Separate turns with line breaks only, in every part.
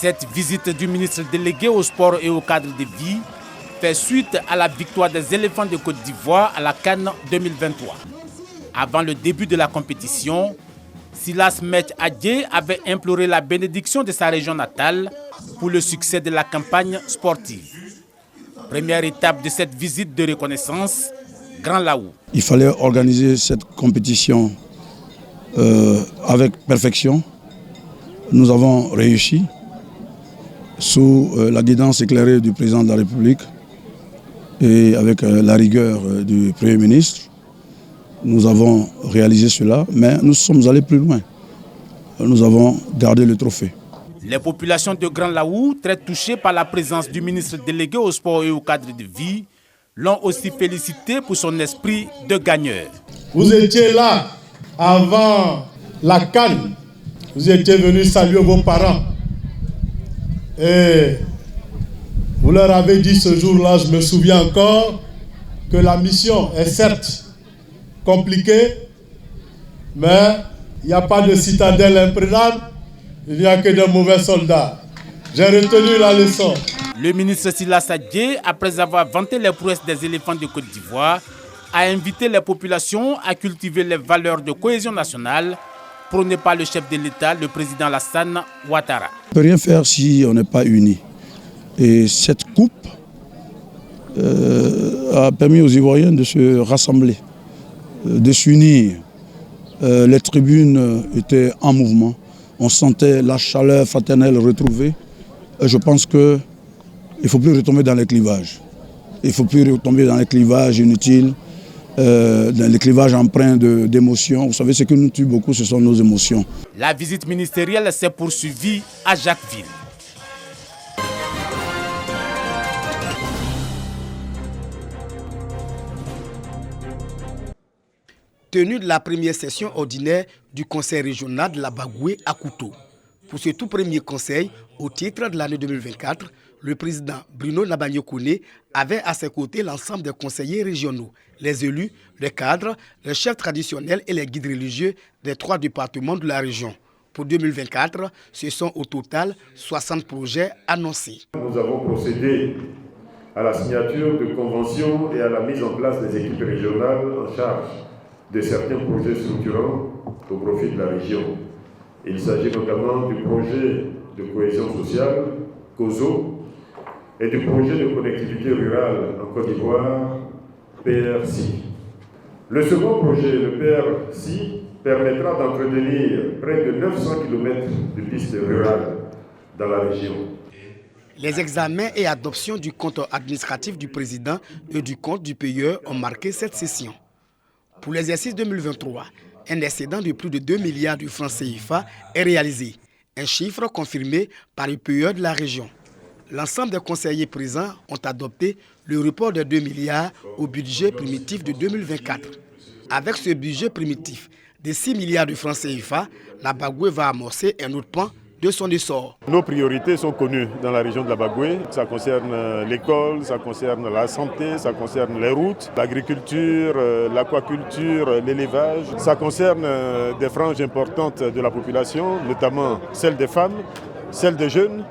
Cette visite du ministre délégué au sport et au cadre de vie fait suite à la victoire des éléphants de Côte d'Ivoire à la CAN 2023. Avant le début de la compétition, Silas Mech Adjé avait imploré la bénédiction de sa région natale pour le succès de la campagne sportive. Première étape de cette visite de reconnaissance, Grand Laou.
Il fallait organiser cette compétition avec perfection. Nous avons réussi sous la guidance éclairée du président de la République et avec la rigueur du Premier ministre. Nous avons réalisé cela, mais nous sommes allés plus loin. Nous avons gardé le trophée.
Les populations de Grand Laou, très touchées par la présence du ministre délégué au sport et au cadre de vie, l'ont aussi félicité pour son esprit de gagneur.
Vous étiez là avant la CAN. Vous étiez venus saluer vos parents. Et vous leur avez dit ce jour-là, je me souviens encore, que la mission est certes compliquée, mais il n'y a pas de citadelle imprenable, il n'y a que de mauvais soldats. J'ai retenu la leçon.
Le ministre Silas Adjé, après avoir vanté les prouesses des éléphants de Côte d'Ivoire, a invité les populations à cultiver les valeurs de cohésion nationale prônées par le chef de l'État, le président Alassane Ouattara.
On ne peut rien faire si on n'est pas unis. Et cette coupe a permis aux Ivoiriens de se rassembler, de s'unir. Les tribunes étaient en mouvement. On sentait la chaleur fraternelle retrouvée. Et je pense qu'il ne faut plus retomber dans les clivages. Il ne faut plus retomber dans les clivages inutiles, dans les clivages empreints d'émotions. Vous savez, ce qui nous tue beaucoup, ce sont nos émotions.
La visite ministérielle s'est poursuivie à Jacquesville.
Tenue de la première session ordinaire du Conseil régional de la Bagoué à Kouto. Pour ce tout premier conseil, au titre de l'année 2024, le président Bruno Nabagno-Koné avait à ses côtés l'ensemble des conseillers régionaux, les élus, les cadres, les chefs traditionnels et les guides religieux des 3 départements de la région. Pour 2024, ce sont au total 60 projets annoncés.
Nous avons procédé à la signature de conventions et à la mise en place des équipes régionales en charge de certains projets structurants au profit de la région. Il s'agit notamment du projet de cohésion sociale, COSO, et du projet de connectivité rurale en Côte d'Ivoire, PRC. Le second projet, le PRC, permettra d'entretenir près de 900 km de pistes rurales dans la région.
Les examens et adoptions du compte administratif du président et du compte du payeur ont marqué cette session. Pour l'exercice 2023, un excédent de plus de 2 milliards de francs CFA est réalisé, un chiffre confirmé par les payeurs de la région. L'ensemble des conseillers présents ont adopté le report de 2 milliards au budget primitif de 2024. Avec ce budget primitif de 6 milliards de francs CFA, la Bagoué va amorcer un autre pan de son essor.
Nos priorités sont connues dans la région de la Bagoué. Ça concerne l'école, ça concerne la santé, ça concerne les routes, l'agriculture, l'aquaculture, l'élevage. Ça concerne des franges importantes de la population, notamment celles des femmes, celles des jeunes.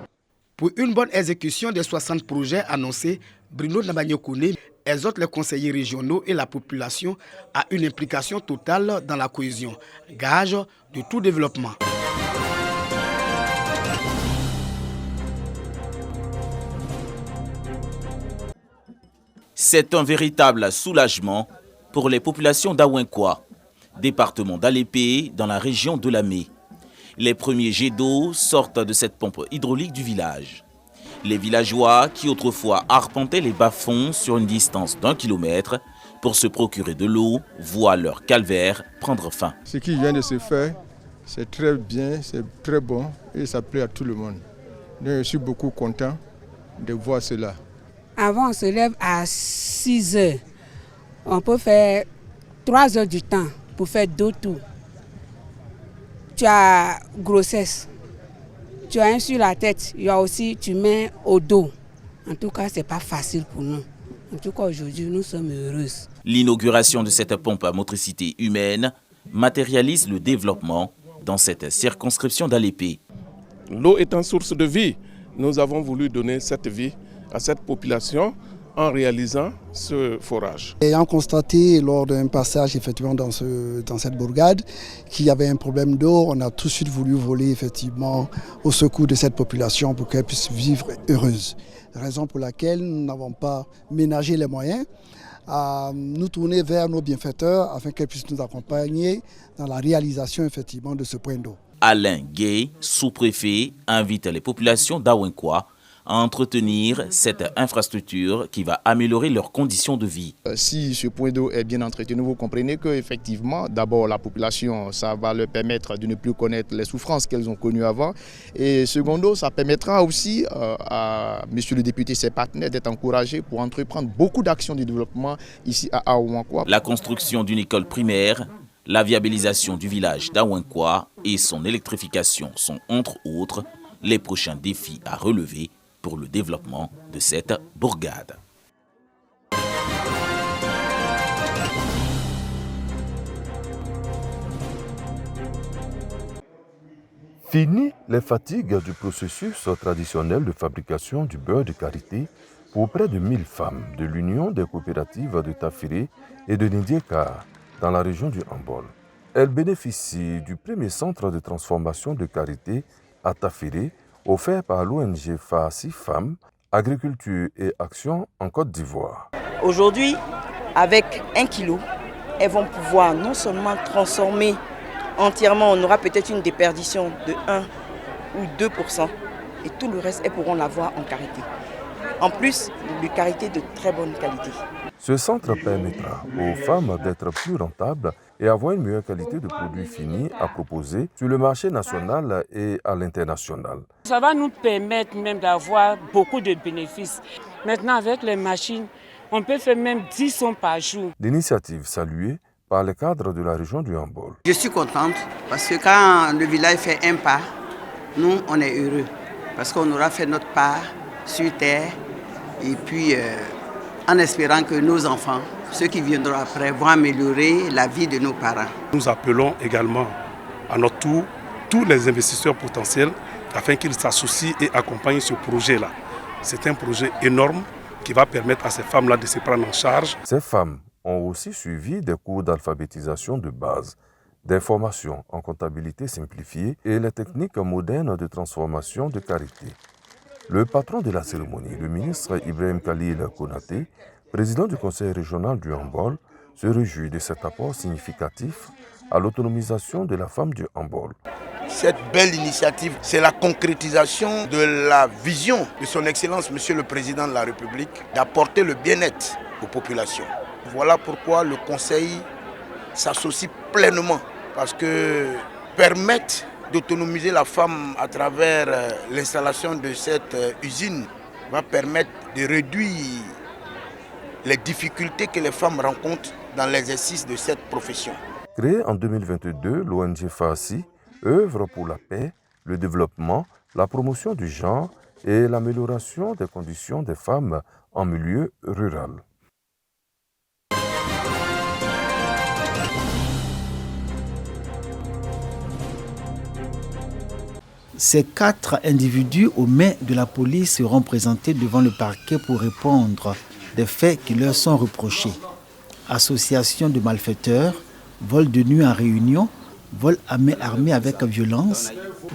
Pour une bonne exécution des 60 projets annoncés, Bruno Nabagno-Koné exhorte les conseillers régionaux et la population à une implication totale dans la cohésion, gage de tout développement.
C'est un véritable soulagement pour les populations d'Aouinkoua, département d'Alépé, dans la région de Lamé. Les premiers jets d'eau sortent de cette pompe hydraulique du village. Les villageois qui autrefois arpentaient les bas-fonds sur une distance d'1 kilomètre pour se procurer de l'eau voient leur calvaire prendre fin.
Ce qui vient de se faire, c'est très bien, c'est très bon et ça plaît à tout le monde. Donc, je suis beaucoup content de voir cela.
Avant, on se lève à 6 heures. On peut faire 3 heures du temps pour faire 2 tours. Tu as grossesse, tu as un sur la tête, il y a aussi, tu mets au dos. En tout cas, ce n'est pas facile pour nous. En tout cas, aujourd'hui, nous sommes heureuses.
L'inauguration de cette pompe à motricité humaine matérialise le développement dans cette circonscription d'Alépé.
L'eau étant source de vie, nous avons voulu donner cette vie à cette population en réalisant ce forage.
Ayant constaté lors d'un passage effectivement dans cette bourgade qu'il y avait un problème d'eau, on a tout de suite voulu voler effectivement au secours de cette population pour qu'elle puisse vivre heureuse. Raison pour laquelle nous n'avons pas ménagé les moyens à nous tourner vers nos bienfaiteurs afin qu'elles puissent nous accompagner dans la réalisation effectivement de ce point d'eau.
Alain Gay, sous-préfet, invite les populations d'Awenkwa à entretenir cette infrastructure qui va améliorer leurs conditions de vie.
Si ce point d'eau est bien entretenu, vous comprenez qu'effectivement, d'abord la population, ça va leur permettre de ne plus connaître les souffrances qu'elles ont connues avant. Et secondo, ça permettra aussi à monsieur le député et ses partenaires d'être encouragés pour entreprendre beaucoup d'actions de développement ici à Awenkwa.
La construction d'une école primaire, la viabilisation du village d'Awenkwa et son électrification sont entre autres les prochains défis à relever pour le développement de cette bourgade.
Fini les fatigues du processus traditionnel de fabrication du beurre de karité pour près de 1000 femmes de l'Union des coopératives de Tafiré et de Nindiéka dans la région du Hambol. Elles bénéficient du premier centre de transformation de karité à Tafiré offert par l'ONG FASI Femmes, Agriculture et Action en Côte d'Ivoire.
Aujourd'hui, avec 1 kilo, elles vont pouvoir non seulement transformer entièrement, on aura peut-être une déperdition de 1 ou 2%, et tout le reste, elles pourront l'avoir en karité. En plus, de karité de très bonne qualité.
Ce centre permettra aux femmes d'être plus rentables et avoir une meilleure qualité de produits finis à proposer sur le marché national et à l'international.
Ça va nous permettre même d'avoir beaucoup de bénéfices. Maintenant, avec les machines, on peut faire même 10 sons par jour.
L'initiative saluée par les cadres de la région du Hambol.
Je suis contente parce que quand le village fait un pas, nous, on est heureux. Parce qu'on aura fait notre part sur terre et puis en espérant que nos enfants, ceux qui viendront après, vont améliorer la vie de nos parents.
Nous appelons également à notre tour tous les investisseurs potentiels afin qu'ils s'associent et accompagnent ce projet-là. C'est un projet énorme qui va permettre à ces femmes-là de se prendre en charge.
Ces femmes ont aussi suivi des cours d'alphabétisation de base, des formations en comptabilité simplifiée et les techniques modernes de transformation de karité. Le patron de la cérémonie, le ministre Ibrahim Khalil Konaté, président du conseil régional du Hambol, se réjouit de cet apport significatif à l'autonomisation de la femme du Hambol.
Cette belle initiative, c'est la concrétisation de la vision de son Excellence, Monsieur le Président de la République, d'apporter le bien-être aux populations. Voilà pourquoi le Conseil s'associe pleinement, parce que permettre d'autonomiser la femme à travers l'installation de cette usine va permettre de réduire les difficultés que les femmes rencontrent dans l'exercice de cette profession.
Créée en 2022, l'ONG FASI œuvre pour la paix, le développement, la promotion du genre et l'amélioration des conditions des femmes en milieu rural.
Ces 4 individus aux mains de la police seront présentés devant le parquet pour répondre des faits qui leur sont reprochés. Association de malfaiteurs, vol de nuit en réunion, vol à main armée avec violence,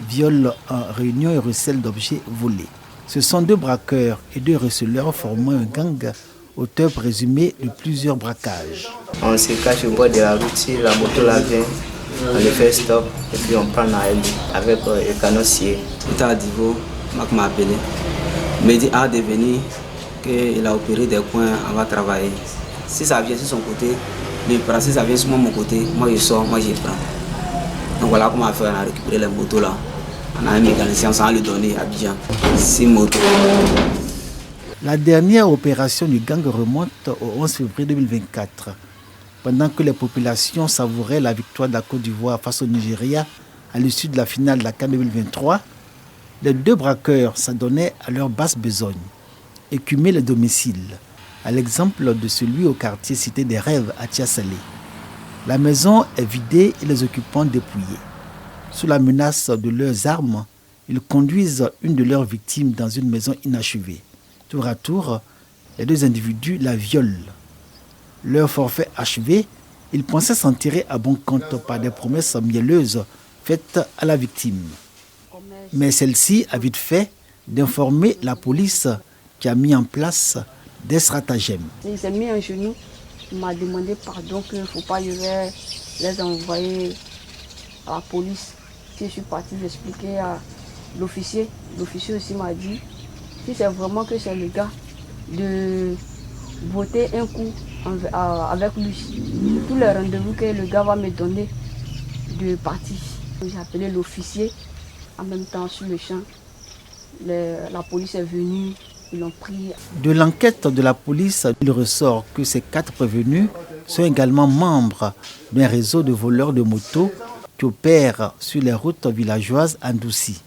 viol en réunion et recel d'objets volés. Ce sont 2 braqueurs et 2 receleurs formant un gang, auteurs présumés de plusieurs braquages.
On se cache au bord de la route, si la moto la vient, on le fait stop et puis on prend la L avec le canoncier. J'étais à Divo, Mac m'a appelé. Il m'a dit de venir, qu'il a opéré des coins, on va travailler. Si ça vient sur son côté, il prend. Si ça vient sur mon côté, moi je sors, moi je prends. Donc voilà comment on a fait, on a récupéré les motos là. On a un mécanicien, on lui donné à Abidjan 6 motos.
La dernière opération du gang remonte au 11 février 2024. Pendant que les populations savouraient la victoire de la Côte d'Ivoire face au Nigeria à l'issue de la finale de la CAN 2023, les 2 braqueurs s'adonnaient à leur basse besogne, écumaient les domiciles, à l'exemple de celui au quartier Cité des Rêves à Tiasalé. La maison est vidée et les occupants dépouillés. Sous la menace de leurs armes, Ils conduisent une de leurs victimes dans une maison inachevée. Tour à tour, les deux individus la violent. Leur forfait achevé, ils pensaient s'en tirer à bon compte par des promesses mielleuses faites à la victime. Mais celle-ci a vite fait d'informer la police qui a mis en place des stratagèmes.
Il s'est mis à genoux, il m'a demandé pardon qu'il ne faut pas les envoyer à la police. Je suis parti expliquer à l'officier. L'officier aussi m'a dit, si c'est vraiment que c'est le gars, de voter un coup avec lui. Tous les rendez-vous que le gars va me donner de partir. J'ai appelé l'officier, en même temps sur le champ. La police est venue, ils l'ont pris.
De l'enquête de la police, il ressort que ces 4 prévenus sont également membres d'un réseau de voleurs de motos qui opèrent sur les routes villageoises endoucies.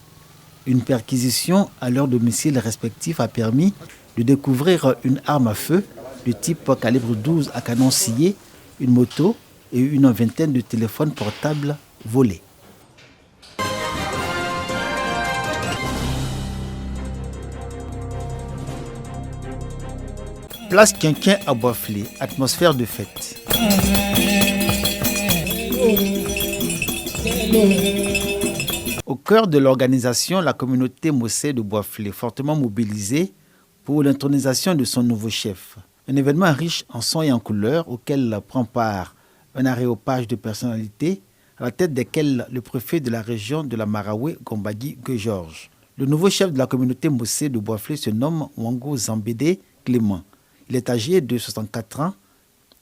Une perquisition à leur domicile respectif a permis de découvrir une arme à feu de type calibre 12 à canon scié, une moto et une vingtaine de téléphones portables volés. Place Quinquin à Boisflé, atmosphère de fête. Au cœur de l'organisation, la communauté Mossé de Boisflé, fortement mobilisée pour l'intronisation de son nouveau chef. Un événement riche en sons et en couleurs auquel prend part un aréopage de personnalités, à la tête desquelles le préfet de la région de la Maraoué, Gombagui Georges. Le nouveau chef de la communauté Mossé de Boisflé se nomme Wango Zambédé Clément. Il est âgé de 64 ans,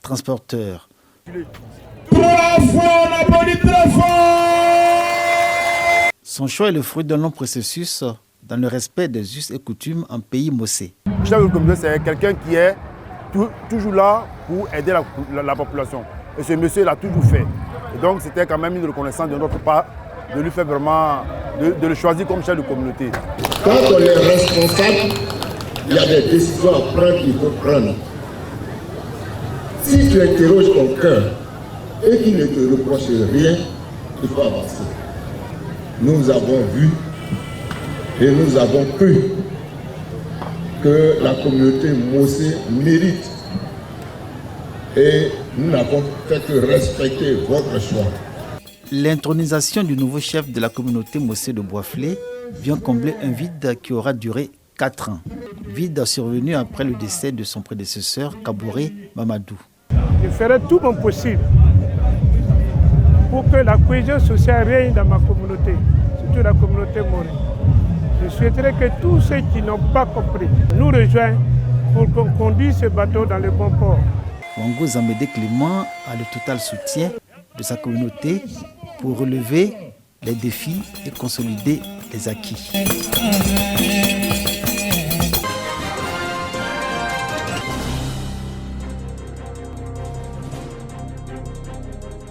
transporteur. Son choix est le fruit d'un long processus dans le respect des us et coutumes en pays Mossé.
Le chef de la communauté, c'est quelqu'un qui est toujours là pour aider la population. Et ce monsieur l'a toujours fait. Et donc c'était quand même une reconnaissance de notre part de lui faire vraiment, de le choisir comme chef de communauté.
Quand on est responsable, il y a des décisions à prendre qu'il faut prendre. Si tu interroges ton cœur et qu'il ne te reproche rien, il faut avancer. Nous avons vu et nous avons cru que la communauté Mossé mérite. Et nous n'avons fait que respecter votre choix.
L'intronisation du nouveau chef de la communauté Mossé de Boisflé vient combler un vide qui aura duré 4 ans. Vide survenu après le décès de son prédécesseur, Kabouré Mamadou.
Je ferai tout mon possible pour que la cohésion sociale règne dans ma communauté, surtout la communauté Moré. Je souhaiterais que tous ceux qui n'ont pas compris nous rejoignent pour qu'on conduise ce bateau dans le bon port.
Wango Zambédé Clément a le total soutien de sa communauté pour relever les défis et consolider les acquis.